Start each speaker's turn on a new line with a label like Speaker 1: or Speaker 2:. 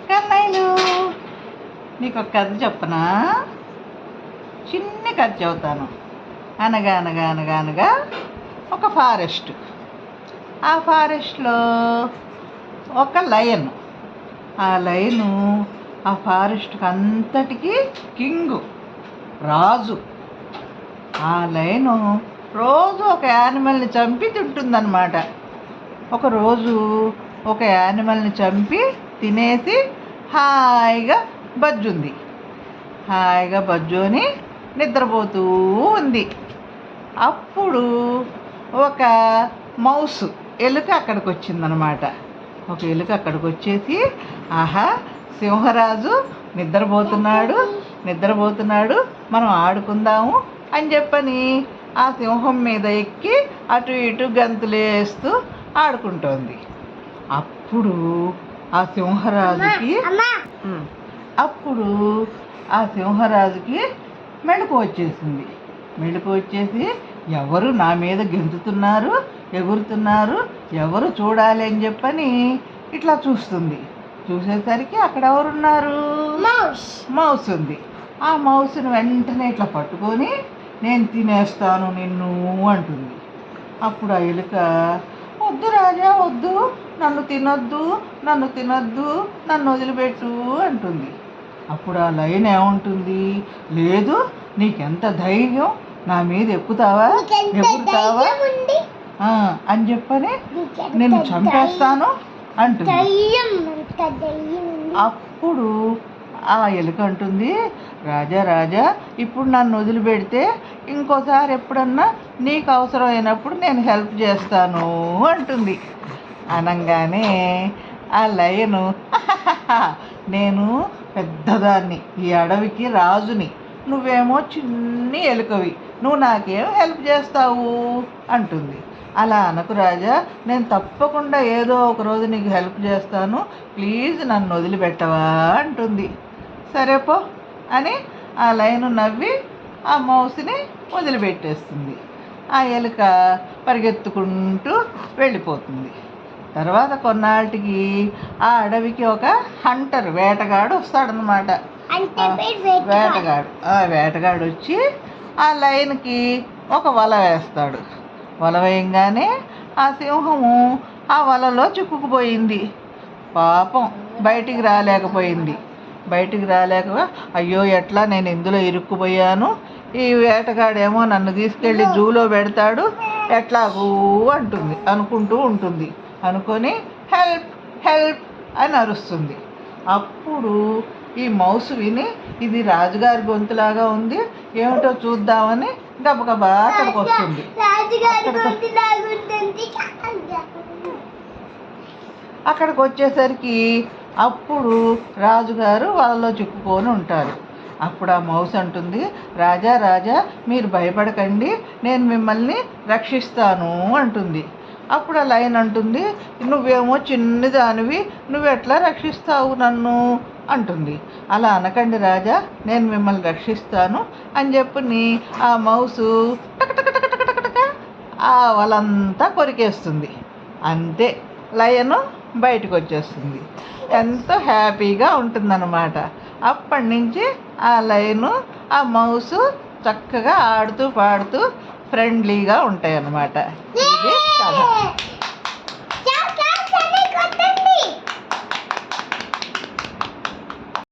Speaker 1: కన్నయ్యలు, నీకు ఒక కథ చెప్పనా? చిన్న కథ చెబుతాను. అనగా అనగా అనగా అనగా ఒక ఫారెస్ట్. ఆ ఫారెస్ట్లో ఒక లయన్. ఆ లయను ఆ ఫారెస్ట్కి అంతటికీ కింగు, రాజు. ఆ లయను రోజు ఒక యానిమల్ని చంపి తింటుందన్నమాట. ఒకరోజు ఒక యానిమల్ని చంపి తినేసి హాయిగా బజ్జుంది. హాయిగా బజ్జుని నిద్రపోతూ ఉంది. అప్పుడు ఒక మౌస్, ఎలుక అక్కడికి వచ్చిందనమాట. ఒక ఎలుక అక్కడికి వచ్చేసి, ఆహా, సింహరాజు నిద్రపోతున్నాడు, మనం ఆడుకుందాము అని చెప్పని ఆ సింహం మీద ఎక్కి అటు ఇటు గంతులేస్తూ ఆడుకుంటోంది. అప్పుడు ఆ సింహరాజుకి మెళుకు వచ్చేసి ఎవరు నా మీద గెంతుతున్నారు, ఎగురుతున్నారు, ఎవరు చూడాలి అని చెప్పని ఇట్లా చూస్తుంది. చూసేసరికి అక్కడ ఎవరున్నారు? మౌస్ ఉంది. ఆ మౌస్ని వెంటనే ఇట్లా పట్టుకొని నేను తినేస్తాను నిన్ను అంటుంది. అప్పుడు ఆ ఎలుక, వద్దు రాజా, వద్దు, నన్ను తినొద్దు, నన్ను వదిలిపెట్టు అంటుంది. అప్పుడు ఆ లయన్ ఏముంటుంది? లేదు, నీకెంత ధైర్యం, నా మీద ఎగురుతావా అని చెప్పని నేను చంపేస్తాను అంటుంది. అప్పుడు ఆ ఎలుక అంటుంది, రాజా, ఇప్పుడు నన్ను వదిలిపెడితే ఇంకోసారి ఎప్పుడన్నా నీకు అవసరమైనప్పుడు నేను హెల్ప్ చేస్తాను అంటుంది. అనగానే ఆ లయను, నేను పెద్దదాన్ని, ఈ అడవికి రాజుని, నువ్వేమో చిన్ని ఎలుకవి, నువ్వు నాకేం హెల్ప్ చేస్తావు అంటుంది. అలా అనకు రాజా, నేను తప్పకుండా ఏదో ఒక రోజు నీకు హెల్ప్ చేస్తాను, ప్లీజ్ నన్ను వదిలిపెట్టవా అంటుంది. సరే పో అని ఆ లయను నవ్వి ఆ మౌస్ని వదిలిపెట్టేస్తుంది. ఆ ఎలుక పరిగెత్తుకుంటూ వెళ్ళిపోతుంది. తర్వాత కొన్నాళ్ళకి ఆ అడవికి ఒక హంటర్, వేటగాడు వస్తాడనమాట. వేటగాడు వచ్చి ఆ లయన్కి ఒక వల వేస్తాడు. వల వేయంగానే ఆ సింహము ఆ వలలో చిక్కుకుపోయింది. పాపం బయటికి రాలేక అయ్యో ఎట్లా, నేను ఇందులో ఇరుక్కుపోయాను, ఈ వేటగాడేమో నన్ను తీసుకెళ్ళి జూలో పెడతాడు, ఎట్లాగూ అనుకుంటూ ఉంటుంది. అనుకొని హెల్ప్ హెల్ప్ అని అరుస్తుంది. అప్పుడు ఈ మౌస్ విని, ఇది రాజుగారి గొంతులాగా ఉంది, ఏమిటో చూద్దామని గబగబా అక్కడికి వస్తుంది. అక్కడికి వచ్చేసరికి అప్పుడు రాజుగారు వలలో చిక్కుకొని ఉంటారు. అప్పుడు ఆ మౌస్ అంటుంది, రాజా, మీరు భయపడకండి, నేను మిమ్మల్ని రక్షిస్తాను అంటుంది. అప్పుడు ఆ లయన్ అంటుంది, నువ్వేమో చిన్నదానివి, నువ్వెట్లా రక్షిస్తావు నన్ను అంటుంది. అలా అనకండి రాజా, నేను మిమ్మల్ని రక్షిస్తాను అని చెప్పి ఆ మౌసు ఆ వలంతా కొరికేస్తుంది. అంతే, లయను బయటకు వచ్చేస్తుంది. ఎంతో హ్యాపీగా ఉంటుందన్నమాట. అప్పటి నుంచి ఆ లయను ఆ మౌసు చక్కగా ఆడుతూ పాడుతూ ఫ్రెండ్లీగా ఉంటాయి అన్నమాట. ఇది కథ.